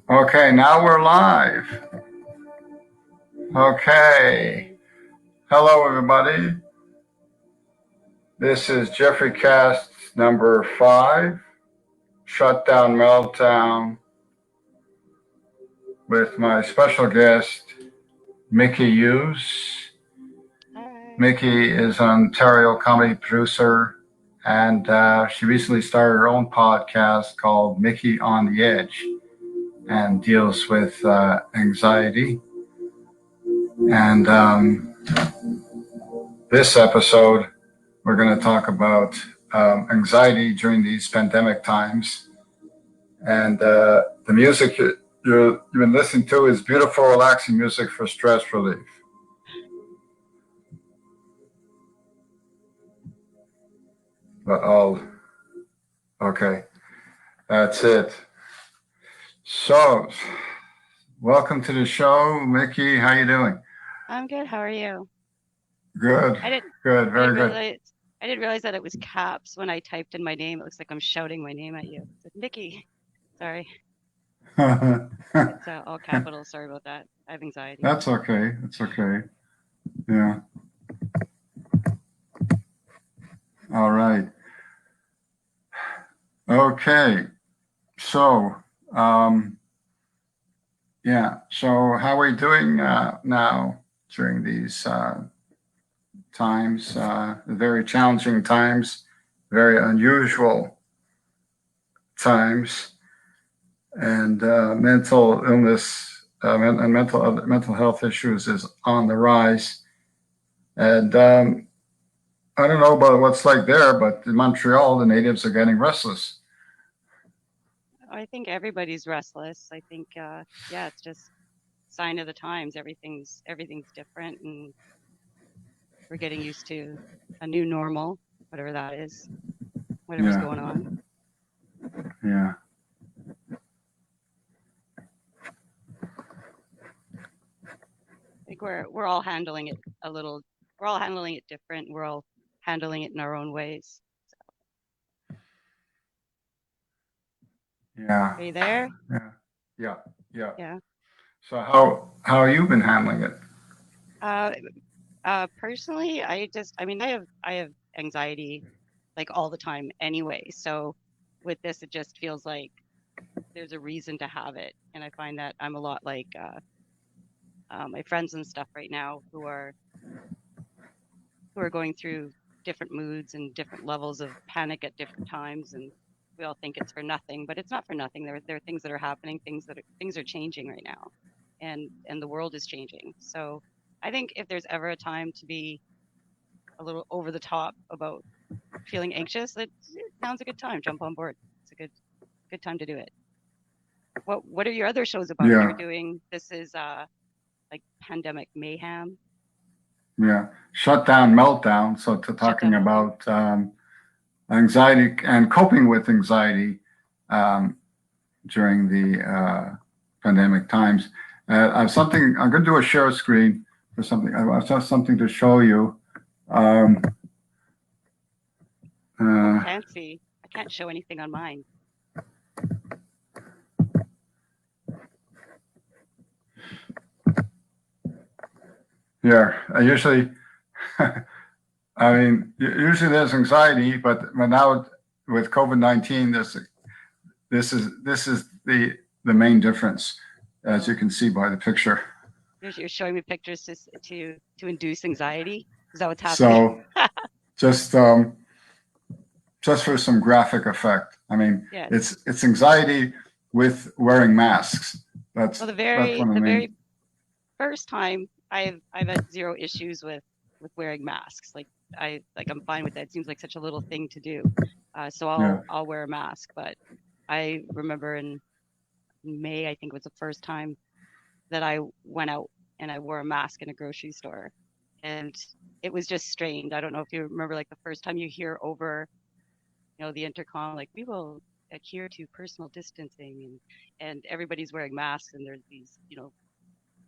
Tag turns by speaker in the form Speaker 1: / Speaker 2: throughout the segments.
Speaker 1: Okay, now we're live. Okay. Hello, everybody. This is JeffreyCast number 5, Shutdown Meltdown, with my special guest, Mickey Hughes.
Speaker 2: Hi.
Speaker 1: Mickey is an Ontario comedy producer, and she recently started her own podcast called Mickey on the Edge, and deals with anxiety. And this episode, we're going to talk about anxiety during these pandemic times. And the music you've been listening to is beautiful, relaxing music for stress relief. But okay, that's it. So, welcome to the show, Mickey. How you doing?
Speaker 2: I'm good. How are you?
Speaker 1: Good,
Speaker 2: I didn't
Speaker 1: good,
Speaker 2: I didn't
Speaker 1: very good.
Speaker 2: realize I didn't realize that it was caps when I typed in my name. It looks like I'm shouting my name at you. It's like, Nikki. Sorry. It's all capitals. Sorry about that. I have anxiety.
Speaker 1: That's okay. That's okay. Yeah. All right. Okay. So, yeah. So, how are we doing now during these times? Very challenging times, very unusual times, and mental illness and mental health issues is on the rise. And I don't know about what's like there, but in Montreal, the natives are getting restless.
Speaker 2: I think everybody's restless. I think yeah, it's just sign of the times. Everything's different, and we're getting used to a new normal, whatever that is, whatever's
Speaker 1: Yeah.
Speaker 2: going on.
Speaker 1: Yeah.
Speaker 2: I think we're all handling it a little. We're all handling it different. We're all handling it in our own ways.
Speaker 1: Yeah.
Speaker 2: Are you there?
Speaker 1: Yeah. Yeah. Yeah.
Speaker 2: Yeah.
Speaker 1: So how have you been handling it?
Speaker 2: Uh, Personally, I have anxiety like all the time anyway. So with this, it just feels like there's a reason to have it, and I find that I'm a lot like my friends and stuff right now who are going through different moods and different levels of panic at different times, and we all think it's for nothing, but it's not for nothing. There are things that are happening, things are changing right now, and the world is changing. So I think if there's ever a time to be a little over the top about feeling anxious, it sounds a good time. Jump on board. It's a good time to do it. What are your other shows about? You're
Speaker 1: Yeah.
Speaker 2: doing this is like pandemic mayhem,
Speaker 1: Yeah. Shutdown meltdown. So to
Speaker 2: shutdown
Speaker 1: talking
Speaker 2: meltdown.
Speaker 1: about anxiety and coping with anxiety um, during the pandemic times. I have something. I'm going to do a share screen for something. I have something to show you. Um,
Speaker 2: Oh,
Speaker 1: uh,
Speaker 2: fancy. I can't show anything on mine.
Speaker 1: yeah. I usually, I mean, usually there's anxiety, but now with COVID-19, this is the main difference, as you
Speaker 2: Oh,
Speaker 1: can see by the picture.
Speaker 2: you're showing me pictures to induce anxiety. Is that what's happening?
Speaker 1: So just just for some graphic effect. I mean,
Speaker 2: Yes.
Speaker 1: it's anxiety with wearing masks.
Speaker 2: Well,
Speaker 1: That's what I
Speaker 2: the
Speaker 1: mean.
Speaker 2: very first time I've had zero issues with wearing masks. I'm fine with that. It seems like such a little thing to do. So
Speaker 1: Yeah,
Speaker 2: I'll wear a mask. But I remember in May, I think was the first time that I went out and I wore a mask in a grocery store, and it was just strange. I don't know if you remember like the first time you hear over, the intercom, like we will adhere to personal distancing, and everybody's wearing masks, and there's these,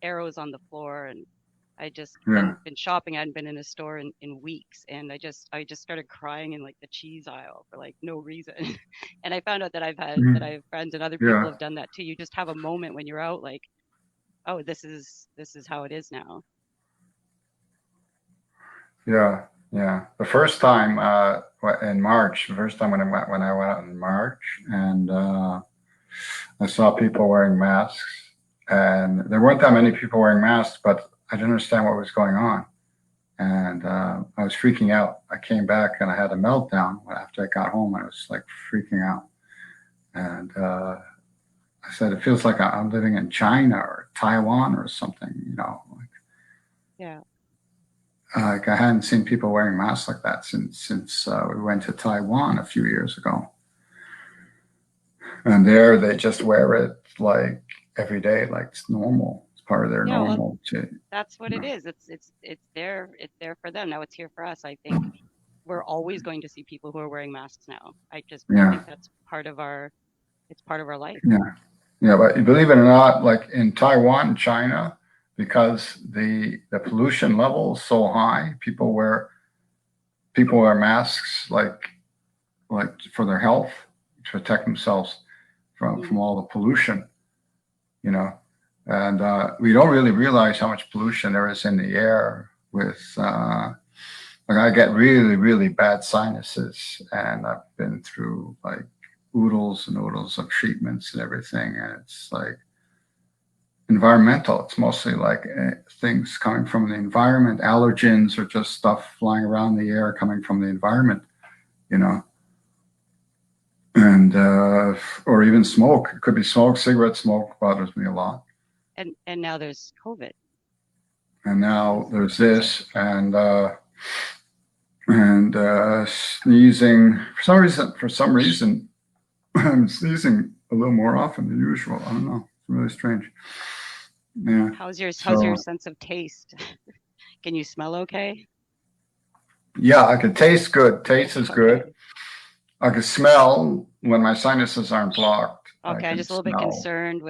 Speaker 2: arrows on the floor, and I just
Speaker 1: Yeah.
Speaker 2: been shopping. I hadn't been in a store in weeks, and I just started crying in like the cheese aisle for like no reason. And I found out that
Speaker 1: Mhm.
Speaker 2: I have friends and other people
Speaker 1: Yeah.
Speaker 2: have done that too. You just have a moment when you're out, like, oh, this is how it is now.
Speaker 1: Yeah. Yeah. The first time in March, the first time when I went out in March, and I saw people wearing masks, and there weren't that many people wearing masks, but I didn't understand what was going on, and I was freaking out. I came back and I had a meltdown after I got home. I was like freaking out, and I said, "It feels like I'm living in China or Taiwan or something."
Speaker 2: Yeah.
Speaker 1: Like I hadn't seen people wearing masks like that since we went to Taiwan a few years ago. And there they just wear it like every day, like it's normal. It's part of their
Speaker 2: Yeah, well,
Speaker 1: normal.
Speaker 2: that's what it is. It's there for them. Now it's here for us. I think we're always going to see people who are wearing masks now. I
Speaker 1: Yeah,
Speaker 2: think that's part of our it's part of our life.
Speaker 1: yeah, yeah. But believe it or not, like in Taiwan, China, because the pollution level is so high, people wear masks like for their health to protect themselves from
Speaker 2: Hmm.
Speaker 1: all the pollution. You know, and we don't really realize how much pollution there is in the air with like I get really, really bad sinuses, and I've been through like oodles and oodles of treatments and everything, and it's like environmental. It's mostly like things coming from the environment. Allergens or just stuff flying around the air coming from the environment, you know, and or even smoke. It could be smoke. Cigarette smoke bothers me a lot.
Speaker 2: And now there's COVID.
Speaker 1: And now
Speaker 2: There's
Speaker 1: there's
Speaker 2: so
Speaker 1: this, and sneezing. For some reason, I'm sneezing a little more often than usual. I don't know. It's really strange. Yeah.
Speaker 2: how's your
Speaker 1: So
Speaker 2: sense of taste? Can you smell okay?
Speaker 1: yeah, I can taste good. Taste is good.
Speaker 2: Okay.
Speaker 1: I can smell when my sinuses aren't blocked. I
Speaker 2: Okay, I'm
Speaker 1: can
Speaker 2: just a little bit
Speaker 1: smell.
Speaker 2: concerned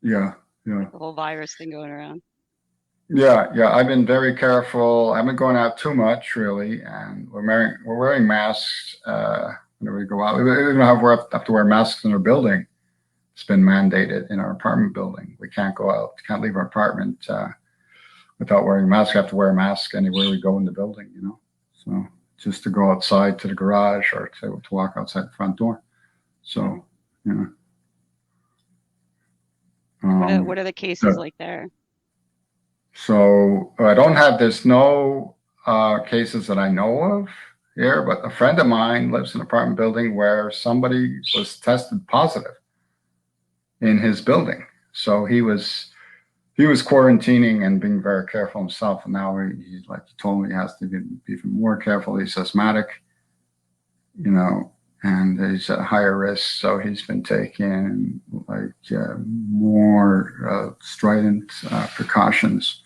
Speaker 1: Yeah. Yeah.
Speaker 2: with the whole virus thing going around.
Speaker 1: Yeah. Yeah. I've been very careful. I haven't gone out too much, really, and we're wearing masks whenever we go out. We even have to wear masks in our building. It's been mandated in our apartment building. We can't go out, can't leave our apartment without wearing a mask. We have to wear a mask anywhere we go in the building, you know. So just to go outside to the garage or to walk outside the front door. So, you know.
Speaker 2: What are the cases
Speaker 1: So,
Speaker 2: like there?
Speaker 1: so I don't have there's no cases that I know of here, but a friend of mine lives in an apartment building where somebody was tested positive in his building. So he was quarantining and being very careful himself. And now he's like he told me he has to be even more careful. He's asthmatic, you know, and he's at higher risk. So he's been taking like more strident precautions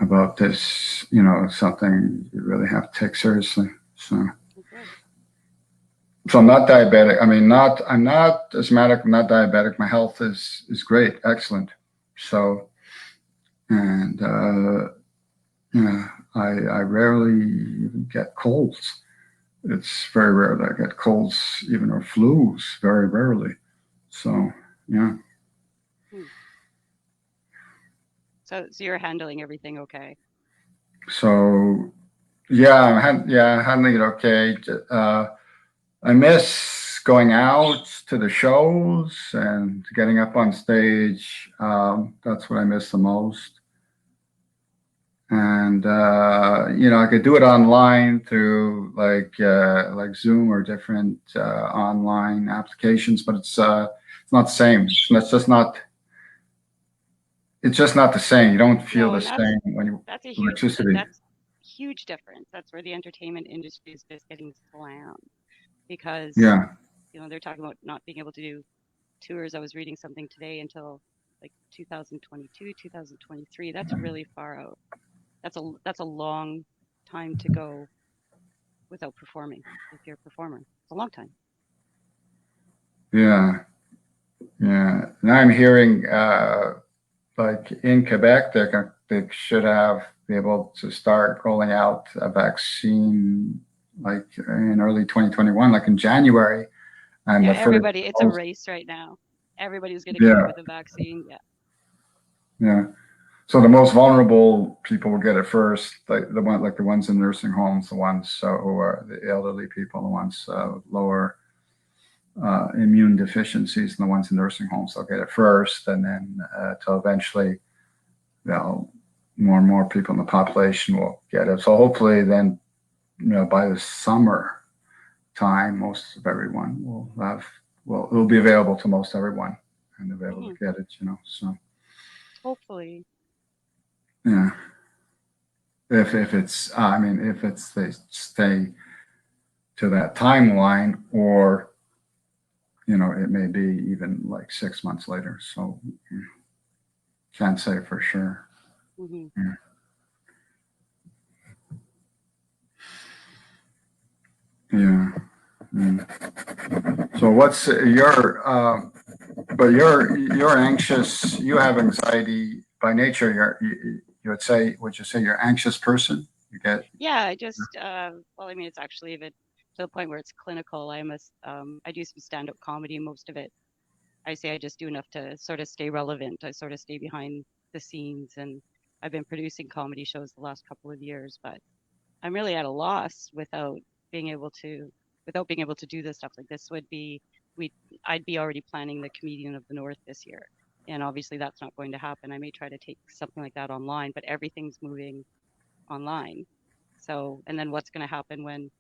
Speaker 1: about this, you know, something you really have to take seriously. So.
Speaker 2: Okay.
Speaker 1: So I'm not diabetic. I'm not asthmatic. I'm not diabetic. My health is great, excellent. So, and yeah, I rarely even get colds. It's very rare that I get colds, even or flus, very rarely. So, yeah.
Speaker 2: Hmm. So you're handling everything okay?
Speaker 1: So, yeah, I'm handling it okay. I miss going out to the shows and getting up on stage. That's what I miss the most. And you know, I could do it online through like Zoom or different online applications, but it's not the same. It's just not the same. You don't feel
Speaker 2: No,
Speaker 1: the
Speaker 2: and
Speaker 1: same when you electricity.
Speaker 2: that's huge difference. That's where the entertainment industry is just getting slammed because
Speaker 1: Yeah,
Speaker 2: they're talking about not being able to do tours. I was reading something today until like 2022, 2023. That's really far out. That's a long time to go without performing. If you're a performer, it's a long time.
Speaker 1: yeah, yeah. Now I'm hearing like in Quebec, they should be able to start rolling out a vaccine like in early 2021, like in January. And
Speaker 2: Yeah,
Speaker 1: the first,
Speaker 2: everybody, it's a race right now. Everybody's going to come up
Speaker 1: yeah,
Speaker 2: with a vaccine. Yeah.
Speaker 1: yeah. So the most vulnerable people will get it first, like the ones in nursing homes, the ones who are the elderly people, the ones lower immune deficiencies, and the ones in nursing homes, they'll get it first, and then till eventually, you know, more and more people in the population will get it. So hopefully, then, by the summer time, most of everyone will have. Well, it'll be available to most everyone, and they'll be able to get it. So
Speaker 2: Hopefully.
Speaker 1: yeah. If it's, I mean, if it's they stay to that timeline, or it may be even like 6 months later. So can't say for sure.
Speaker 2: Hmm.
Speaker 1: Yeah. Yeah. So what's you're anxious. You have anxiety by nature. Would you say you're an anxious person? You get.
Speaker 2: Yeah, I just, well, I mean, it's actually even to the point where it's clinical. I do some stand-up comedy. Most of it, I say I just do enough to sort of stay relevant. I sort of stay behind the scenes, and I've been producing comedy shows the last couple of years, but I'm really at a loss being able to, without being able to do this stuff. Like this would be, we, I'd be already planning the Comedian of the North this year. And obviously that's not going to happen. I may try to take something like that online, but everything's moving online. So, and then what's going to happen when,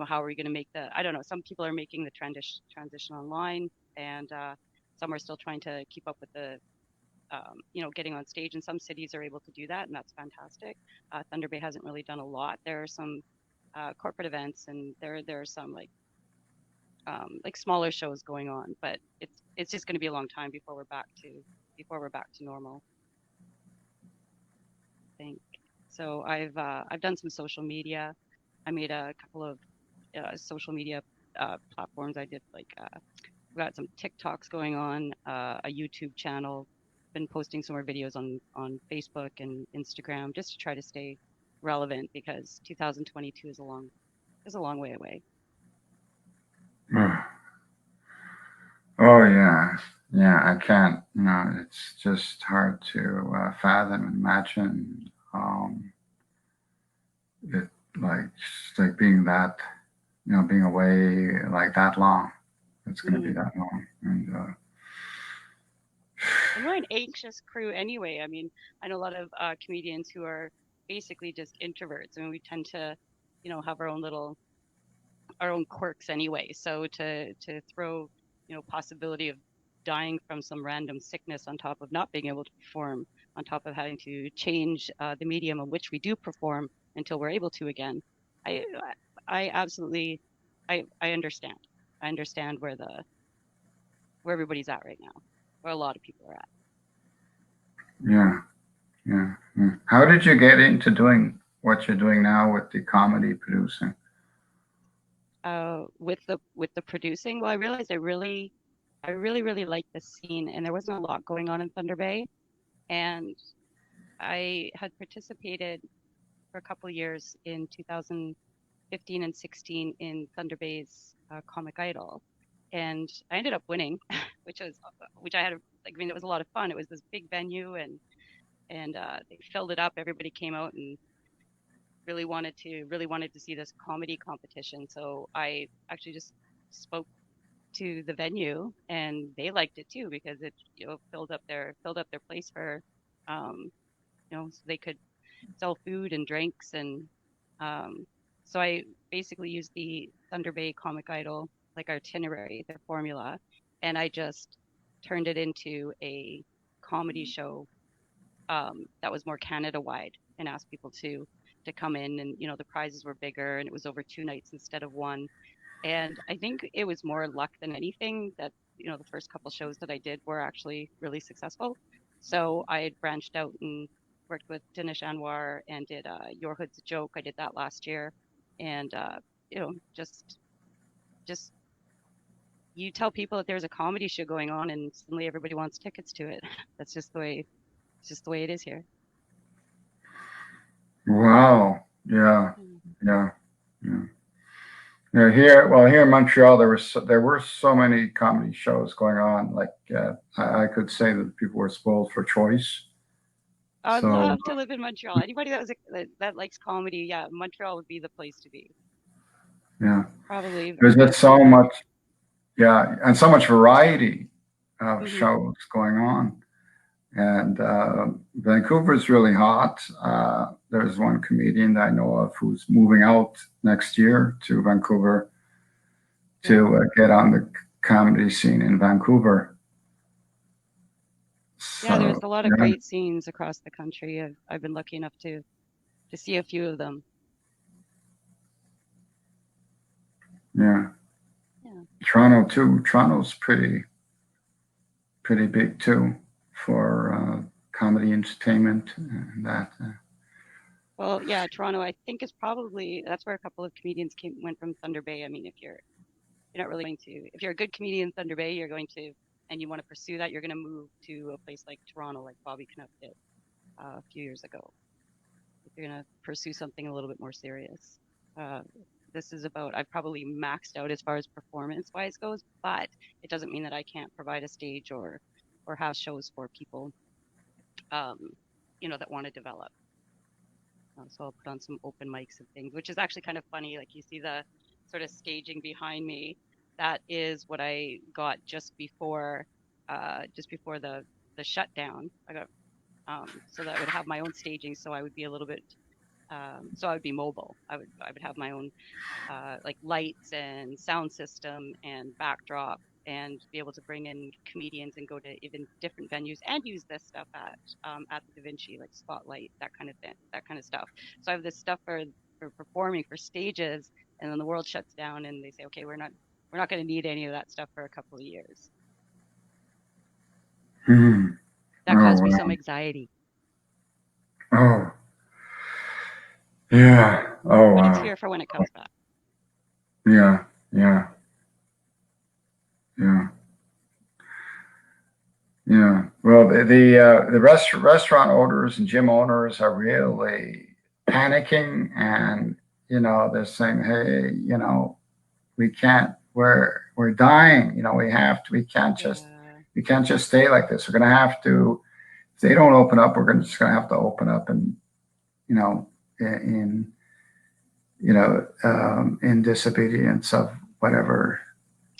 Speaker 2: how are we going to make I don't know, some people are making the transition online, and some are still trying to keep up with getting on stage. And some cities are able to do that, and that's fantastic. Thunder Bay hasn't really done a lot. There are some corporate events, and there are some like smaller shows going on, but it's just going to be a long time before we're back to normal, I think. So I've done some social media. I made a couple of social media platforms. I did got some TikToks going on, a YouTube channel. Been posting some more videos on Facebook and Instagram just to try to stay relevant, because 2022 is a long way away.
Speaker 1: Oh yeah, yeah. I can't. It's just hard to fathom and imagine. It like being that, being away like that long. It's going to be
Speaker 2: Mm.
Speaker 1: that long, and
Speaker 2: And we're an anxious crew anyway. I mean, I know a lot of comedians who are basically just introverts. I mean, we tend to, have our own quirks anyway. So to throw, possibility of dying from some random sickness on top of not being able to perform, on top of having to change the medium in which we do perform until we're able to again. I I absolutely I understand. I understand where everybody's at right now, where a lot of people are at.
Speaker 1: yeah, yeah, yeah. How did you get into doing what you're doing now with the comedy producing?
Speaker 2: With the producing, well, I realized I really liked the scene, and there wasn't a lot going on in Thunder Bay, and I had participated for a couple of years in 2015 and 16 in Thunder Bay's Comic Idol, and I ended up winning, which I had like, I mean, it was a lot of fun. It was this big venue, and they filled it up. Everybody came out and really wanted to see this comedy competition. So I actually just spoke to the venue, and they liked it too, because it filled up their place for so they could sell food and drinks. And um, so I basically used the Thunder Bay Comic Idol like itinerary, their formula, and I just turned it into a comedy show that was more Canada wide, and asked people to come in. And the prizes were bigger, and it was over 2 nights instead of one. And I think it was more luck than anything that the first couple shows that I did were actually really successful. So I had branched out and worked with Dinesh Anwar and did Your Hood's a Joke. I did that last year, and just you tell people that there's a comedy show going on, and suddenly everybody wants tickets to it. That's just the way It's just the way it is here.
Speaker 1: Wow. Yeah.
Speaker 2: Mm.
Speaker 1: Yeah. Yeah. Yeah, here in Montreal, there were so many comedy shows going on. Like I could say that people were spoiled for choice.
Speaker 2: I'd
Speaker 1: So
Speaker 2: love to live in Montreal. Anybody that likes comedy, yeah, Montreal would be the place to be.
Speaker 1: yeah,
Speaker 2: Probably
Speaker 1: there's
Speaker 2: very
Speaker 1: just so
Speaker 2: similar.
Speaker 1: much, yeah, and so much variety of
Speaker 2: Hmm.
Speaker 1: shows going on. And Vancouver's really hot. There's one comedian that I know of who's moving out next year to Vancouver
Speaker 2: Yeah.
Speaker 1: to get on the comedy scene in Vancouver.
Speaker 2: Yeah, there's
Speaker 1: So
Speaker 2: a lot of
Speaker 1: yeah,
Speaker 2: great scenes across the country. I've been lucky enough to see a few of them.
Speaker 1: yeah.
Speaker 2: Yeah.
Speaker 1: Toronto too. Toronto's pretty big too for comedy entertainment and that.
Speaker 2: Well, yeah, Toronto, I think is probably that's where a couple of comedians went from Thunder Bay. I mean, if you're not really going to, if you're a good comedian in Thunder Bay, you're going to, and you want to pursue that, you're going to move to a place like Toronto, like Bobby Knupp did a few years ago. If you're going to pursue something a little bit more serious. Uh, this is about, I've probably maxed out as far as performance wise goes, but it doesn't mean that I can't provide a stage or have shows for people, um, that want to develop. So I'll put on some open mics and things, which is actually kind of funny. Like you see the sort of staging behind me. That is what I got just before the shutdown. I got so that I would have my own staging, so I would be a little bit, so I would be mobile. I would have my own like lights and sound system and backdrop and be able to bring in comedians and go to even different venues and use this stuff at the Da Vinci, like Spotlight, that kind of thing, that kind of stuff. So I have this stuff for performing for stages, and then the world shuts down and they say, okay, we're not going to need any of that stuff for a couple of years.
Speaker 1: Hmm.
Speaker 2: That
Speaker 1: Oh
Speaker 2: caused me some
Speaker 1: wow.
Speaker 2: anxiety,
Speaker 1: Oh yeah. Oh
Speaker 2: but it's
Speaker 1: wow.
Speaker 2: here for when it comes back.
Speaker 1: Yeah. Yeah. Yeah. Yeah. Well, the restaurant owners and gym owners are really panicking, and they're saying, "Hey, we can't. We're dying.
Speaker 2: Yeah.
Speaker 1: We can't just stay like this. We're going to have to. If they don't open up, just going to have to open up, and you know, in in disobedience of whatever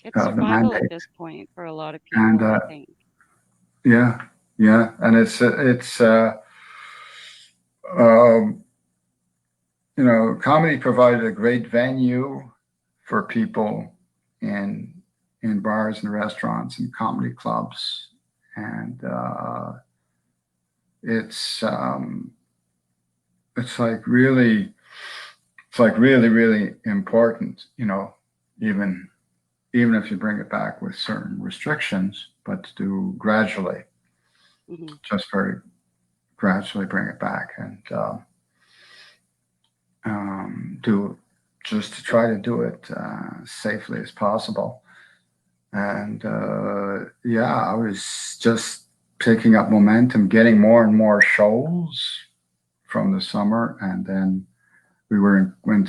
Speaker 2: It's
Speaker 1: of the
Speaker 2: survival at
Speaker 1: mandate."
Speaker 2: this point for a lot of
Speaker 1: And
Speaker 2: people, I think.
Speaker 1: yeah, yeah, and um, comedy provided a great venue for people in bars and restaurants and comedy clubs, and it's um, it's like really really important. Even if you bring it back with certain restrictions, but to do gradually,
Speaker 2: Hmm.
Speaker 1: just very gradually bring it back and do just to try to do it safely as possible. And yeah, I was just picking up momentum, getting more and more shows from the summer, and then went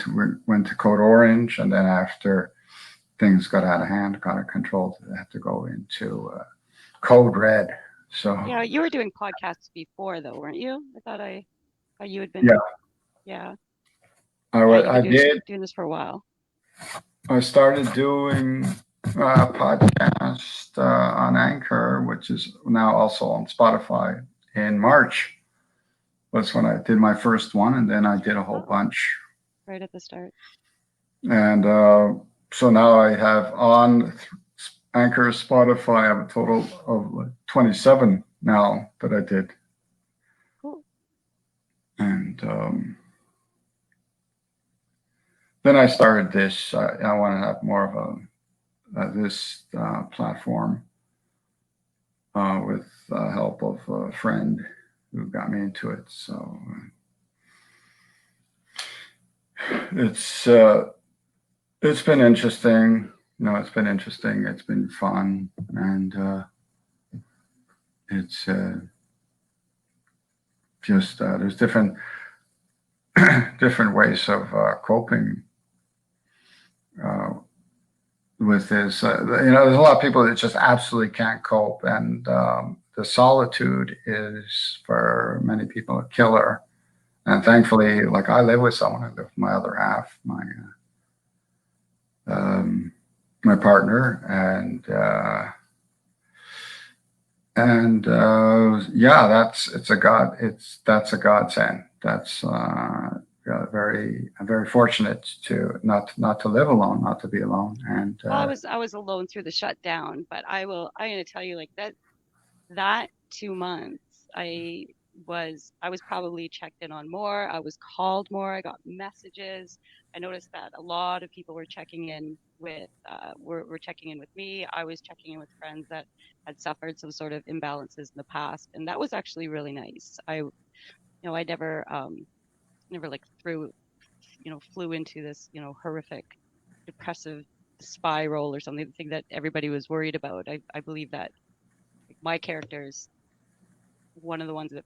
Speaker 1: to Code Orange, and then after things got out of hand, got out of control, I had to go into Code Red. So
Speaker 2: Yeah, you were doing podcasts before though, weren't you? I thought you had
Speaker 1: yeah,
Speaker 2: been, yeah. Yeah, you've been
Speaker 1: I did.
Speaker 2: doing this for a while.
Speaker 1: I started doing a podcast on Anchor, which is now also on Spotify, in March. Was when I did my first one, and then I did a whole
Speaker 2: Oh,
Speaker 1: bunch.
Speaker 2: right at the start.
Speaker 1: And so now I have on Anchor, Spotify, I have a total of like 27 now that I did.
Speaker 2: Cool.
Speaker 1: And then I started this. I want to have more of this platform with help of a friend who got me into it. So it's it's been interesting. It's been interesting. It's been fun, and it's just there's different different ways of coping with this. There's a lot of people that just absolutely can't cope, and the solitude is for many people a killer. And thankfully, like I live with someone. I live with my other half, my partner, and yeah, that's a godsend. That's I'm very fortunate to not to live alone, not to be alone. And
Speaker 2: Well, I was alone through the shutdown, but I'm going to tell you like that 2 months, I was probably checked in on more. I was called more. I got messages. I noticed that a lot of people were checking in were checking in with me. I was checking in with friends that had suffered some sort of imbalances in the past, and that was actually really nice. I never like flew into this, horrific, depressive spiral or something, the thing that everybody was worried about. I believe that my characters, one of the ones that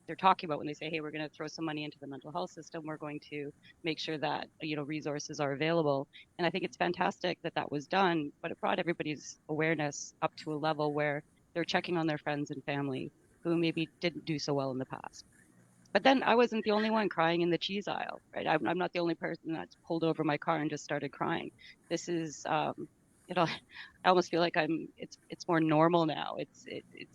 Speaker 2: they're talking about when they say, hey, we're going to throw some money into the mental health system, we're going to make sure that resources are available. And I think it's fantastic that that was done, but it brought everybody's awareness up to a level where they're checking on their friends and family who maybe didn't do so well in the past. But then I wasn't the only one crying in the cheese aisle, right? I'm not the only person that's pulled over my car and just started crying. This is, I almost feel like it's more normal now. It's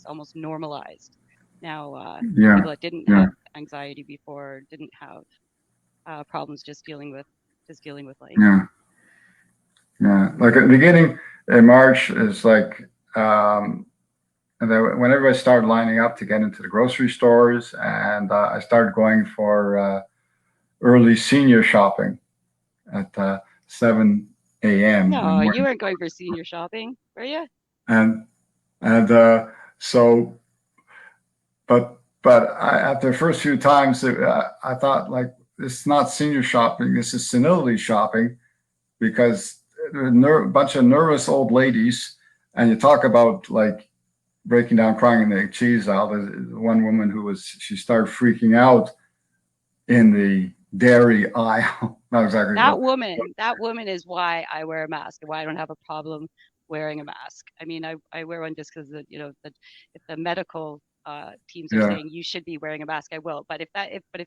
Speaker 2: almost normalized now.
Speaker 1: yeah,
Speaker 2: People that didn't
Speaker 1: yeah,
Speaker 2: have anxiety before, didn't have problems just dealing with life.
Speaker 1: yeah, yeah. Like at the beginning in March is like, and then when everybody started lining up to get into the grocery stores, and I started going for early senior shopping at 7 a.m. in the
Speaker 2: No, you
Speaker 1: morning,
Speaker 2: weren't going for senior shopping, were you?
Speaker 1: and and so, but after the first few times, I thought like this is not senior shopping, this is senility shopping, because there are a bunch of nervous old ladies, and you talk about like breaking down crying in the cheese aisle. There's one woman she started freaking out in the dairy aisle. Not exactly what.
Speaker 2: That woman is why I wear a mask and why I don't have a problem wearing a mask. I mean, I wear one just because if the medical teams are
Speaker 1: Yeah,
Speaker 2: saying you should be wearing a mask, I will. But if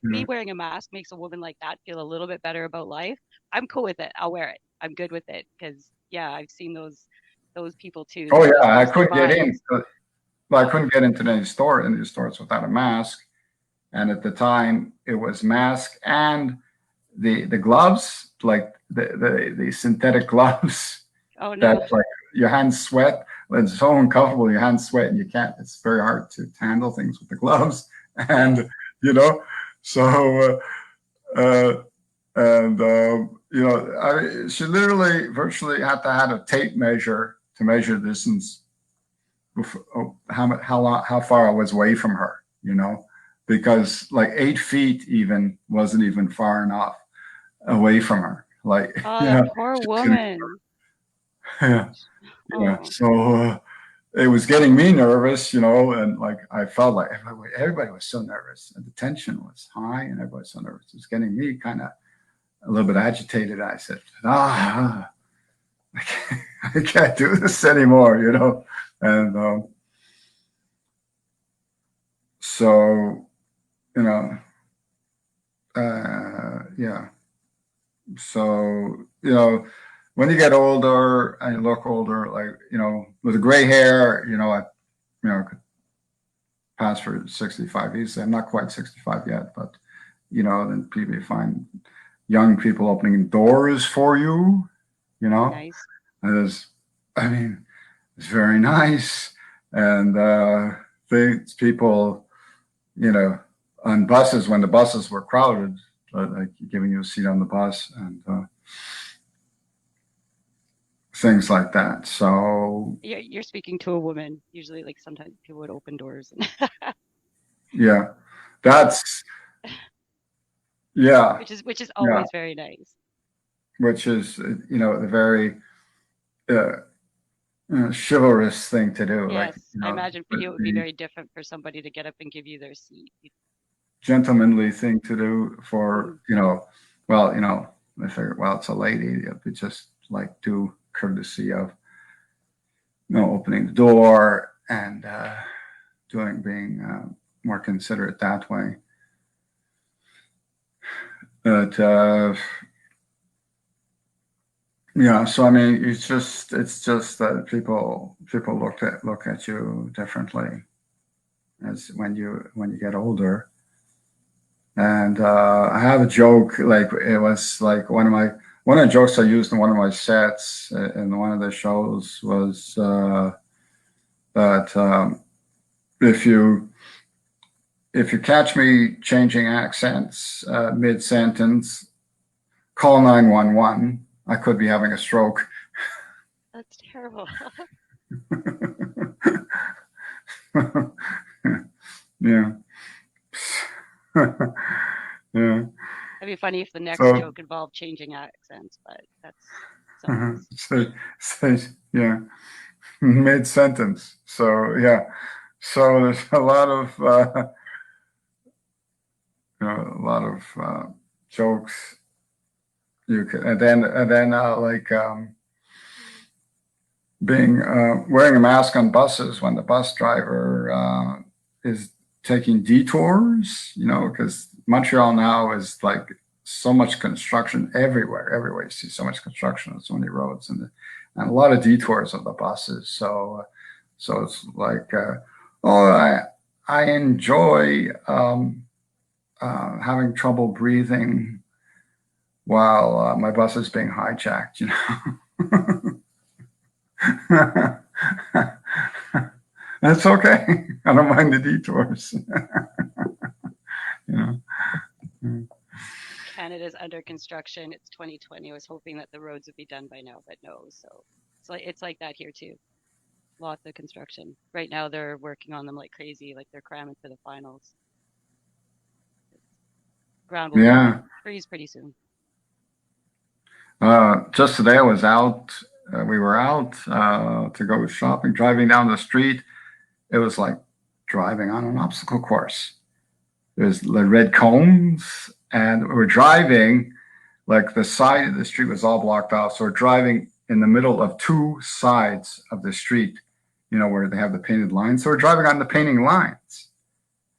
Speaker 2: me
Speaker 1: yeah.
Speaker 2: wearing a mask makes a woman like that feel a little bit better about life, I'm cool with it. I'll wear it. I'm good with it because yeah, I've seen those people too
Speaker 1: Oh
Speaker 2: that just
Speaker 1: yeah, I
Speaker 2: lose their
Speaker 1: couldn't get in.
Speaker 2: minds.
Speaker 1: Well, I couldn't get into any stores without a mask. And at the time, it was mask and the gloves, like the synthetic gloves
Speaker 2: Oh
Speaker 1: that
Speaker 2: no.
Speaker 1: like your hands sweat. It's so uncomfortable. Your hands sweat, and you can't. It's very hard to handle things with the gloves,
Speaker 2: Yeah.
Speaker 1: and you know, so and she literally virtually had to have a tape measure to measure distance, how far I was away from her, because like 8 feet even wasn't even far enough away from her. Like,
Speaker 2: Oh, that poor
Speaker 1: she's gonna,
Speaker 2: woman.
Speaker 1: yeah, yeah.
Speaker 2: Oh,
Speaker 1: So it was getting me nervous, and like I felt like everybody was so nervous, and the tension was high, and everybody was so nervous. It was getting me kind of a little bit agitated. I said, I can't do this anymore, and so you know, yeah. So, when you get older and you look older, like, with the gray hair, I could pass for 65 easily. I'm not quite 65 yet, but, then people find young people opening doors for you,
Speaker 2: nice.
Speaker 1: and I mean, it's very nice. And things people, on buses, when the buses were crowded, like giving you a seat on the bus, and things like that. So
Speaker 2: You're speaking to a woman. Usually, like sometimes people would open doors.
Speaker 1: yeah, that's yeah,
Speaker 2: which is
Speaker 1: yeah,
Speaker 2: always very nice.
Speaker 1: which is the very uh, chivalrous thing to do. Like
Speaker 2: Yes, I imagine for you it would be very different for somebody to get up and give you their seat.
Speaker 1: gentlemanly thing to do for, well, I figured, well, it's a lady. We just like do courtesy of, opening the door and being more considerate that way. But yeah, so I mean, it's just that people look at you differently as when you get older. And I have a joke, like it was like one of the jokes I used in one of my sets in one of the shows was that if you catch me changing accents mid sentence, call 911. I could be having a stroke.
Speaker 2: That's terrible.
Speaker 1: Yeah. Yeah.
Speaker 2: It'd be funny if the next joke involved changing accents, but that's
Speaker 1: yeah, mid sentence. So yeah, so there's a lot of jokes you could, and then like being wearing a mask on buses when the bus driver is taking detours, because Montreal now is like so much construction everywhere. Everywhere you see so much construction on so many roads and a lot of detours of the buses. So it's like, I enjoy having trouble breathing while my bus is being hijacked, That's okay. I don't mind the detours.
Speaker 2: Canada's under construction. It's 2020. I was hoping that the roads would be done by now, but no. So it's like that here too. Lots of construction. Right now they're working on them like crazy, like they're cramming for the finals. Ground will freeze pretty soon.
Speaker 1: Just today I was out. We were out to go shopping, driving down the street. It was like driving on an obstacle course. There's the red cones, and we were driving, like the side of the street was all blocked off. So we're driving in the middle of two sides of the street, where they have the painted lines. So we're driving on the painting lines.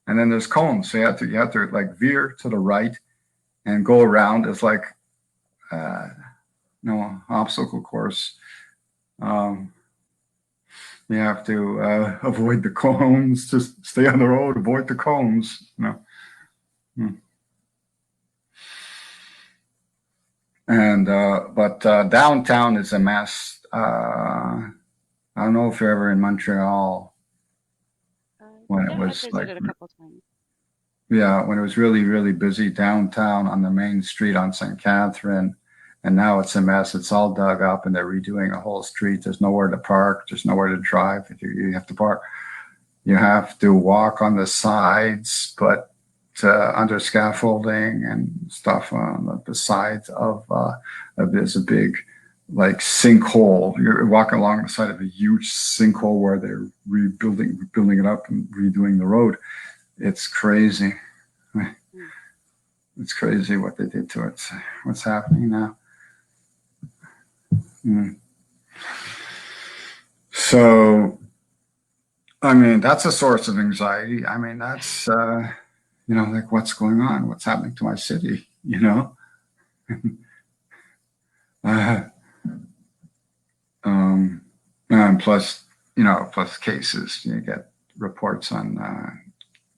Speaker 1: And then there's cones. So you have to like veer to the right and go around. It's like, obstacle course. You have to avoid the cones, just stay on the road, avoid the cones, And, but downtown is a mess. I don't know if you're ever in Montreal when it was like,
Speaker 2: a couple times.
Speaker 1: Yeah, when it was really, really busy downtown on the main street on St. Catherine. And now it's a mess. It's all dug up and they're redoing a whole street. There's nowhere to park. There's nowhere to drive. If you have to park, you have to walk on the sides, but under scaffolding and stuff on the sides of there's a big like sinkhole. You're walking along the side of a huge sinkhole where they're building it up and redoing the road. It's crazy. It's crazy what they did to it. What's happening now. So, I mean, that's a source of anxiety. I mean, that's, like what's going on? What's happening to my city, and plus cases. You get reports on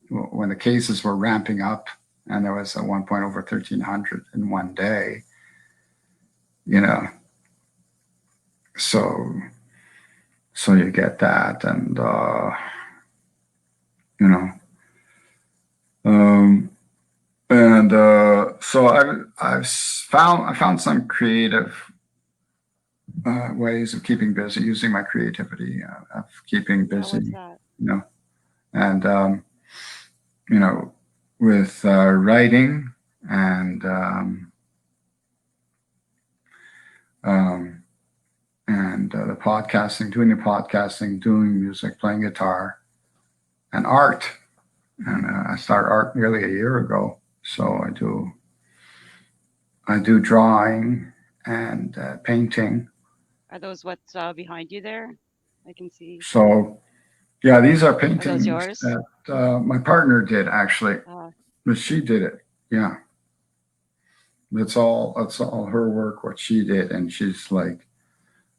Speaker 1: when the cases were ramping up and there was at one point over 1,300 in one day, so you get that, and so I found some creative ways of keeping busy, using my creativity of keeping busy, and with writing and the podcasting, doing music, playing guitar, and art. And I started art nearly a year ago. So I do drawing and painting.
Speaker 2: Are those what's behind you there? I can see.
Speaker 1: So yeah, these are
Speaker 2: Are those
Speaker 1: paintings
Speaker 2: yours?
Speaker 1: that my partner did actually,
Speaker 2: Uh,
Speaker 1: but she did it. Yeah, that's all her work, what she did, and she's like,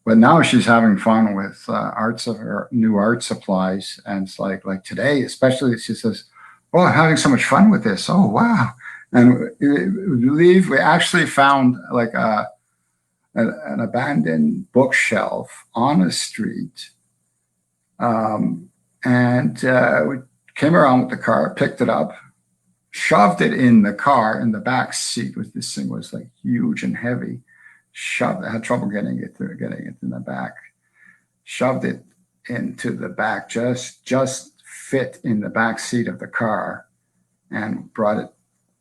Speaker 1: but now she's having fun with arts of her new art supplies, and it's like today, especially, she says, "Oh, I'm having so much fun with this. Oh, wow!" And we actually found like an abandoned bookshelf on a street, and we came around with the car, picked it up, shoved it in the car in the back seat. Was this thing was like huge and heavy. Shoved. I had trouble getting it in the back. Shoved it into the back, just fit in the back seat of the car, and brought it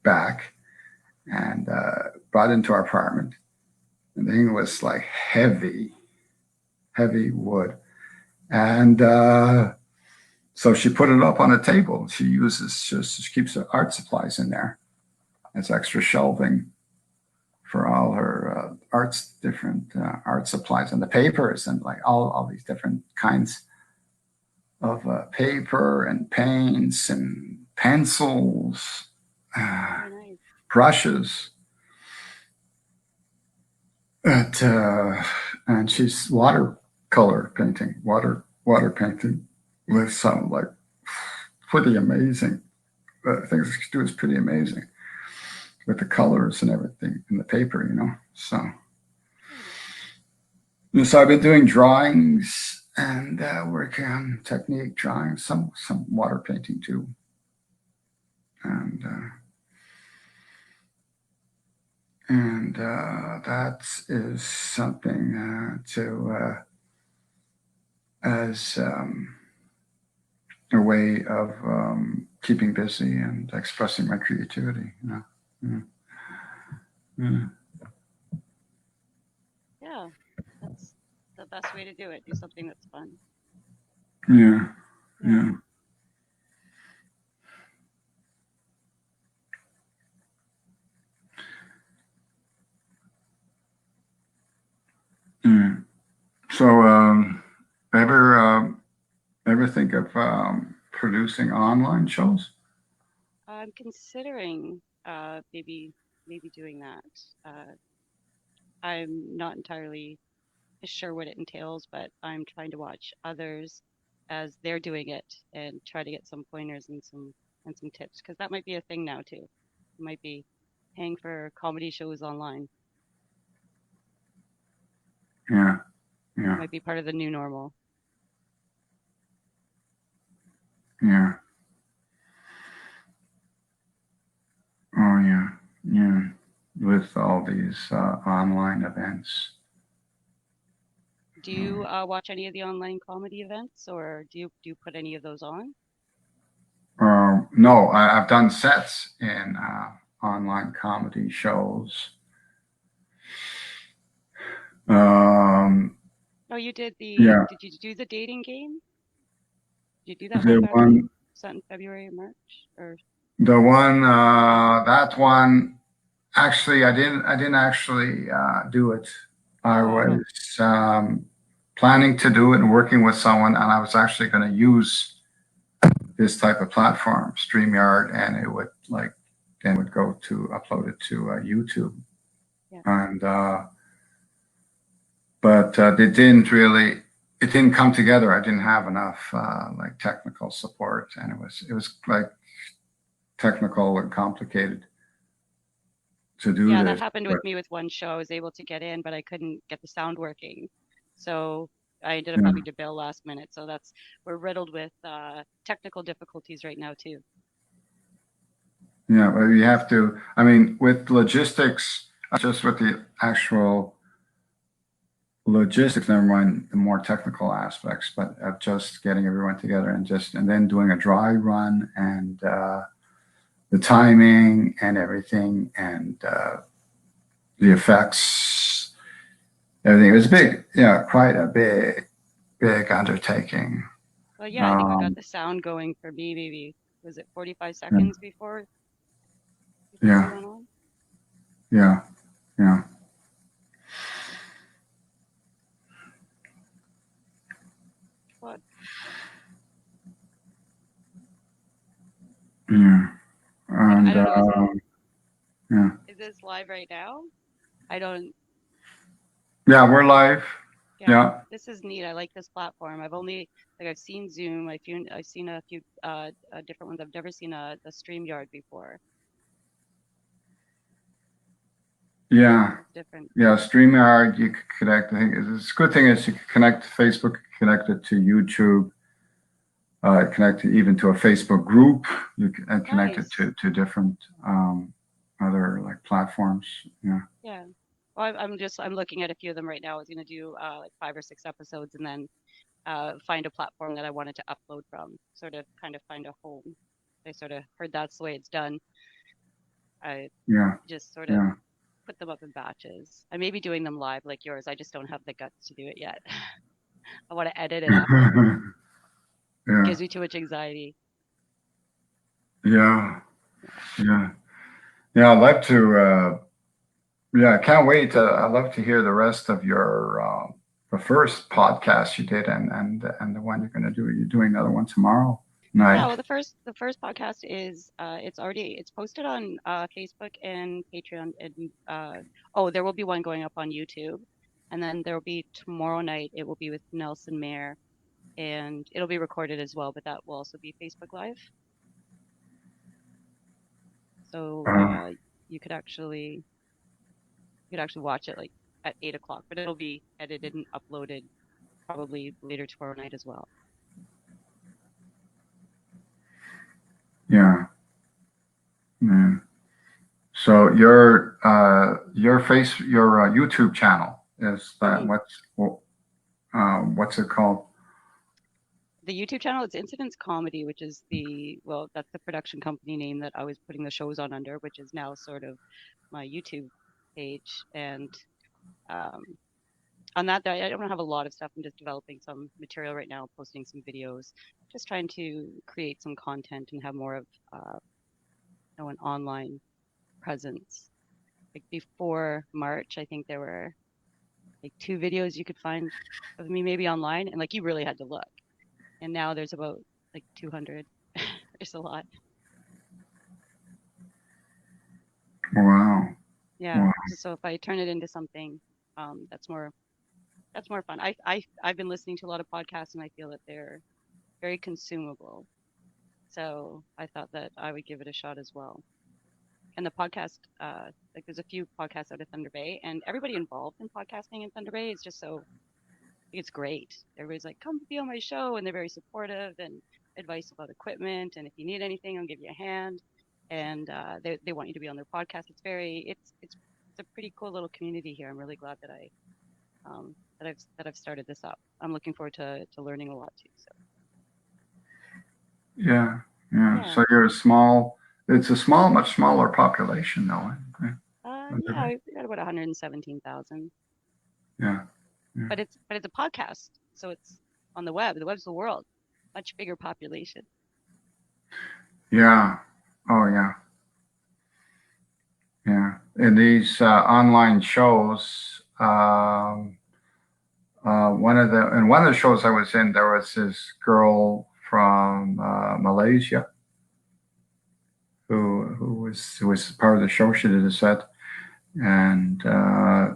Speaker 1: back and brought it into our apartment. And the thing was like heavy wood. And so she put it up on a table. She keeps her art supplies in there as extra shelving for all her different art supplies and the papers and like all these different kinds of paper and paints and pencils,
Speaker 2: Very nice.
Speaker 1: brushes. And she's watercolor painting, water painting with some like pretty amazing things she do is pretty amazing with the colors and everything in the paper, you know. So I've been doing drawings and working on technique drawings, some water painting too, and that is something to as a way of keeping busy and expressing my creativity. You know?
Speaker 2: Yeah, that's the best way to do it. Do something that's fun.
Speaker 1: Yeah. So, ever think of producing online shows?
Speaker 2: I'm considering maybe doing that. I'm not entirely sure what it entails, but I'm trying to watch others as they're doing it and try to get some pointers and some tips because that might be a thing now too. It might be paying for comedy shows online.
Speaker 1: Yeah.
Speaker 2: It might be part of the new normal.
Speaker 1: Yeah. Oh, yeah. With all these online events.
Speaker 2: Do you watch any of the online comedy events, or do you put any of those on?
Speaker 1: No, I've done sets in online comedy shows.
Speaker 2: Oh, you did
Speaker 1: Yeah,
Speaker 2: did you do the dating game? Did you do that one
Speaker 1: the
Speaker 2: back
Speaker 1: one,
Speaker 2: in February or March? Or
Speaker 1: that one. Actually, I didn't actually do it. I
Speaker 2: oh,
Speaker 1: was planning to do it and working with someone, and I was actually going to use this type of platform, StreamYard, and it would like then would go to upload it to YouTube.
Speaker 2: yeah.
Speaker 1: And but it didn't come together. I didn't have enough like technical support, and it was like technical and complicated to do
Speaker 2: Yeah, that
Speaker 1: this.
Speaker 2: happened
Speaker 1: But
Speaker 2: with me with one show. I was able to get in, but I couldn't get the sound working. So I ended up
Speaker 1: yeah,
Speaker 2: having to bail last minute. So we're riddled with technical difficulties right now too.
Speaker 1: yeah, but you have to. I mean, with logistics, just with the actual logistics, never mind the more technical aspects, but of just getting everyone together and then doing a dry run and the timing and everything and the effects, everything. It was big, quite a big undertaking.
Speaker 2: Well, yeah, I think we got the sound going for me maybe was it 45 seconds before
Speaker 1: Yeah.
Speaker 2: we went on?
Speaker 1: Yeah. Yeah.
Speaker 2: What?
Speaker 1: Yeah.
Speaker 2: I
Speaker 1: And
Speaker 2: don't know.
Speaker 1: yeah.
Speaker 2: Is this live right now? I don't.
Speaker 1: Yeah, we're live.
Speaker 2: Yeah,
Speaker 1: Yeah.
Speaker 2: this is neat. I like this platform. I've seen Zoom. I've seen a few different ones. I've never seen the StreamYard before.
Speaker 1: Yeah.
Speaker 2: It's different.
Speaker 1: Yeah. StreamYard, you could connect. I think it's a good thing is you can connect to Facebook, connect it to YouTube, connect it even to a Facebook group. You can connect it
Speaker 2: Nice.
Speaker 1: to different other like platforms. Yeah.
Speaker 2: Yeah. Well, I'm looking at a few of them right now. I was gonna do like 5 or 6 episodes and then find a platform that I wanted to upload from. Sort of kind of find a home. I sort of heard that's the way it's done. I
Speaker 1: Yeah.
Speaker 2: just sort of
Speaker 1: Yeah.
Speaker 2: put them up in batches. I may be doing them live like yours. I just don't have the guts to do it yet. I want to edit and upload. It
Speaker 1: Yeah.
Speaker 2: gives me too much anxiety.
Speaker 1: Yeah. Yeah. Yeah. I'd like to. Yeah, I can't wait. I'd love to hear the rest of your the first podcast you did, and the one you're going to do. You're doing another one tomorrow
Speaker 2: Yeah,
Speaker 1: night.
Speaker 2: well, the first podcast is it's posted on Facebook and Patreon, and there will be one going up on YouTube, and then there will be tomorrow night. It will be with Nelson Mayer, and it'll be recorded as well, but that will also be Facebook Live. So
Speaker 1: Uh,
Speaker 2: you could actually watch it like at 8 o'clock, but it'll be edited and uploaded probably later tomorrow night as well.
Speaker 1: yeah. Yeah. So your YouTube channel is that
Speaker 2: Mhm.
Speaker 1: what's it called?
Speaker 2: The YouTube channel is Incidents Comedy, which is that's the production company name that I was putting the shows on under, which is now sort of my YouTube page. And um, on that, I don't have a lot of stuff. I'm just developing some material right now, posting some videos, just trying to create some content and have more of an online presence. Like before March, I think there were like 2 videos you could find of me maybe online, and like you really had to look. And now there's about like 200. There's a lot.
Speaker 1: Wow.
Speaker 2: Yeah.
Speaker 1: Wow.
Speaker 2: So if I turn it into something that's more fun. I've been listening to a lot of podcasts and I feel that they're very consumable. So I thought that I would give it a shot as well. And the podcast, like there's a few podcasts out of Thunder Bay, and everybody involved in podcasting in Thunder Bay is just it's great. Everybody's like, come be on my show, and they're very supportive and advice about equipment. And if you need anything, I'll give you a hand. And they want you to be on their podcast. It's a pretty cool little community here. I'm really glad that I've started this up. I'm looking forward to learning a lot too. So
Speaker 1: Yeah. Yeah.
Speaker 2: yeah,
Speaker 1: So it's a much smaller population though.
Speaker 2: yeah, we got about 117,000,
Speaker 1: Yeah. Yeah.
Speaker 2: but it's a podcast, so it's on the web. The web's the world, much bigger population.
Speaker 1: Yeah. Oh yeah. Yeah. In these online shows, one of the shows I was in, there was this girl from Malaysia who was part of the show. She did a set, and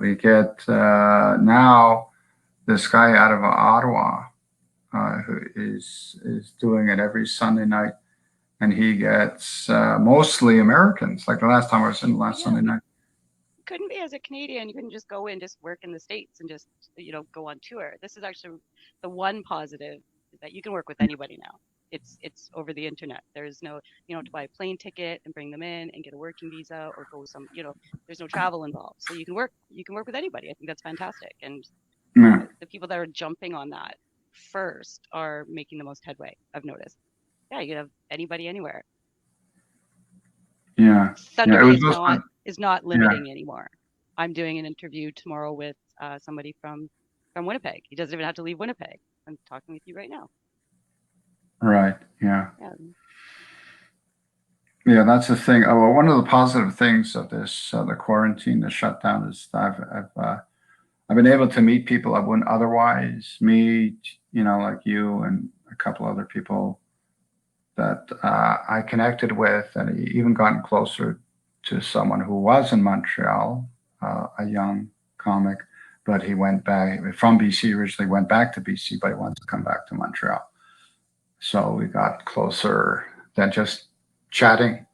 Speaker 1: we get now this guy out of Ottawa who is doing it every Sunday night, and he gets mostly Americans. Like the last time I was in last
Speaker 2: Yeah,
Speaker 1: Sunday night.
Speaker 2: couldn't be as a Canadian. You couldn't just go in, just work in the States and just go on tour. This is actually the one positive is that you can work with anybody now. It's over the internet. There's no you don't have to buy a plane ticket and bring them in and get a working visa or go there's no travel involved. So you can work with anybody. I think that's fantastic. And
Speaker 1: Yeah.
Speaker 2: the people that are jumping on that first are making the most headway, I've noticed. Yeah, you can have anybody anywhere.
Speaker 1: Yeah.
Speaker 2: Thunder
Speaker 1: Yeah. It
Speaker 2: Bay
Speaker 1: was
Speaker 2: is not
Speaker 1: yeah.
Speaker 2: limiting anymore. I'm doing an interview tomorrow with somebody from Winnipeg. He doesn't even have to leave Winnipeg. I'm talking with you right now.
Speaker 1: Right. Yeah.
Speaker 2: Yeah.
Speaker 1: Yeah, that's the thing. Oh, well, one of the positive things of this, the quarantine, the shutdown, is I've been able to meet people I wouldn't otherwise meet. You know, like you and a couple other people that I connected with, and even gotten closer to someone who was in Montreal, a young comic, but he went back from BC originally, went back to BC, but he wants to come back to Montreal. So we got closer than just chatting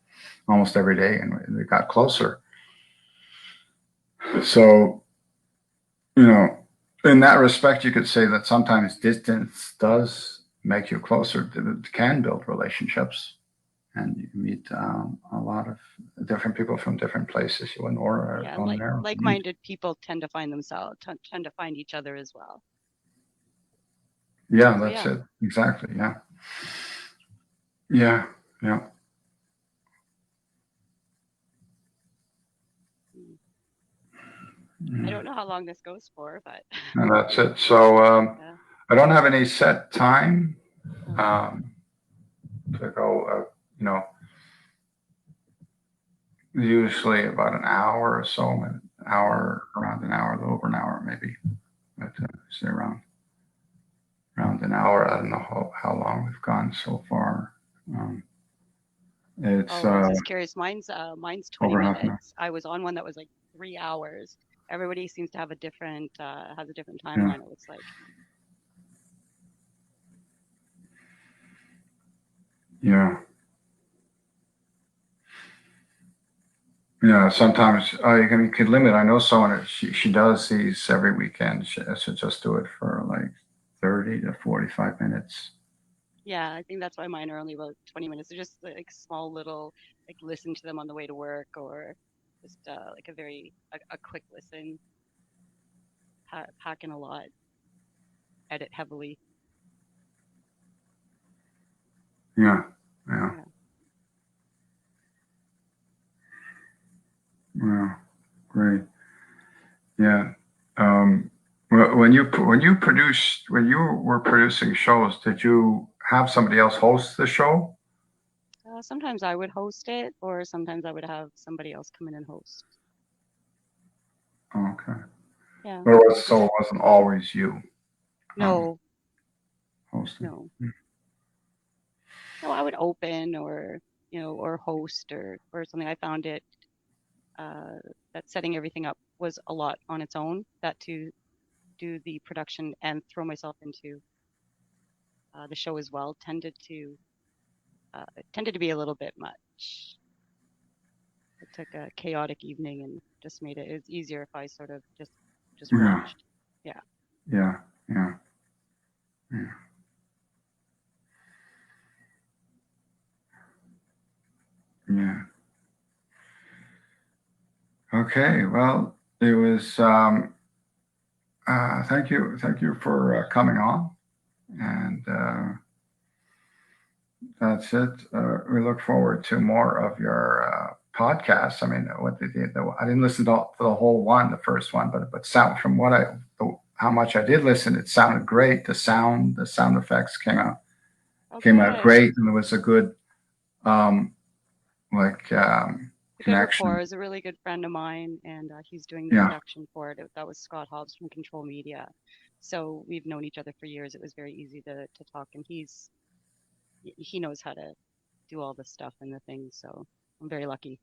Speaker 1: almost every day, and we got closer. So, you know, in that respect, you could say that sometimes distance does make you closer. It can build relationships, and you meet a lot of different people from different places you wouldn't or
Speaker 2: Yeah,
Speaker 1: ordinarily meet.
Speaker 2: like-minded people tend to find themselves, tend to find each other as well.
Speaker 1: Yeah,
Speaker 2: So,
Speaker 1: that's
Speaker 2: yeah.
Speaker 1: it. Exactly. Yeah. Yeah. Yeah.
Speaker 2: I don't know how long this goes for, but
Speaker 1: And that's it. So
Speaker 2: yeah.
Speaker 1: I don't have any set time
Speaker 2: Oh,
Speaker 1: to go. You know, usually about an hour or so, an hour, around an hour, a little over an hour maybe. But say around an hour. I don't know how long we've gone so far. It's
Speaker 2: oh, I was just curious. Mine's 20
Speaker 1: over half an hour.
Speaker 2: minutes. I was on one that was like 3 hours. Everybody seems to have a different has a different
Speaker 1: Yeah.
Speaker 2: timeline, it looks like.
Speaker 1: Yeah. Yeah, sometimes you can limit. I know someone that she does these every weekend. She should just do it for like 30 to 45 minutes.
Speaker 2: Yeah, I think that's why mine are only about 20 minutes. They're just like small little, like listen to them on the way to work, or just like a quick listen, pack in a lot, edit heavily.
Speaker 1: Yeah, yeah,
Speaker 2: Yeah.
Speaker 1: yeah, great. Yeah. When you were producing shows, did you have somebody else host the show?
Speaker 2: Sometimes I would host it, or sometimes I would have somebody else come in and host.
Speaker 1: Okay.
Speaker 2: Yeah.
Speaker 1: But
Speaker 2: It
Speaker 1: so
Speaker 2: just
Speaker 1: it wasn't always you
Speaker 2: no,
Speaker 1: hosting.
Speaker 2: no, no. I would open, or or host, or something. I found it that setting everything up was a lot on its own. That to do the production and throw myself into the show as well tended to be a little bit much. It took a chaotic evening and just made it was easier if I sort of just
Speaker 1: Yeah,
Speaker 2: watched. Yeah.
Speaker 1: yeah, yeah, yeah, yeah. Okay. Well, it was. Thank you for coming on, and that's it. We look forward to more of your podcasts. I mean, I didn't listen to the whole one, the first one, but sound from how much I did listen, it sounded great. The sound effects
Speaker 2: Oh,
Speaker 1: came out
Speaker 2: good.
Speaker 1: great, and there was a good um, like
Speaker 2: A good
Speaker 1: connection.
Speaker 2: rapport is a really good friend of mine, and he's doing the
Speaker 1: Yeah,
Speaker 2: production for it. That was Scott Hobbs from Control Media. So we've known each other for years. It was very easy to talk, and he knows how to do all the stuff and the things. So I'm very lucky.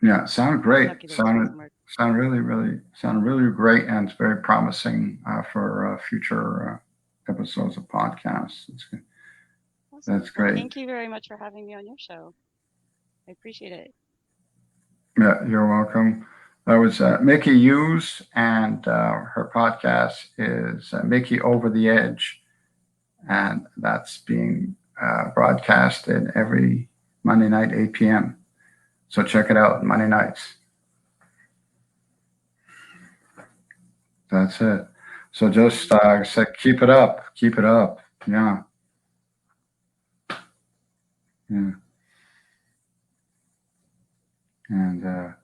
Speaker 1: yeah, sounded great.
Speaker 2: Lucky that he's doing some work.
Speaker 1: Sounded really great, and it's very promising for future episodes of podcasts.
Speaker 2: Awesome.
Speaker 1: That's
Speaker 2: Well,
Speaker 1: great.
Speaker 2: thank you very much for having me on your show. I appreciate it.
Speaker 1: Yeah, you're welcome. That was Mickey Hughes, and her podcast is Mickey Over the Edge, and that's being broadcasted every Monday night, 8 p.m. So check it out, Monday nights. That's it. So just say, keep it up, keep it up. Yeah, yeah. And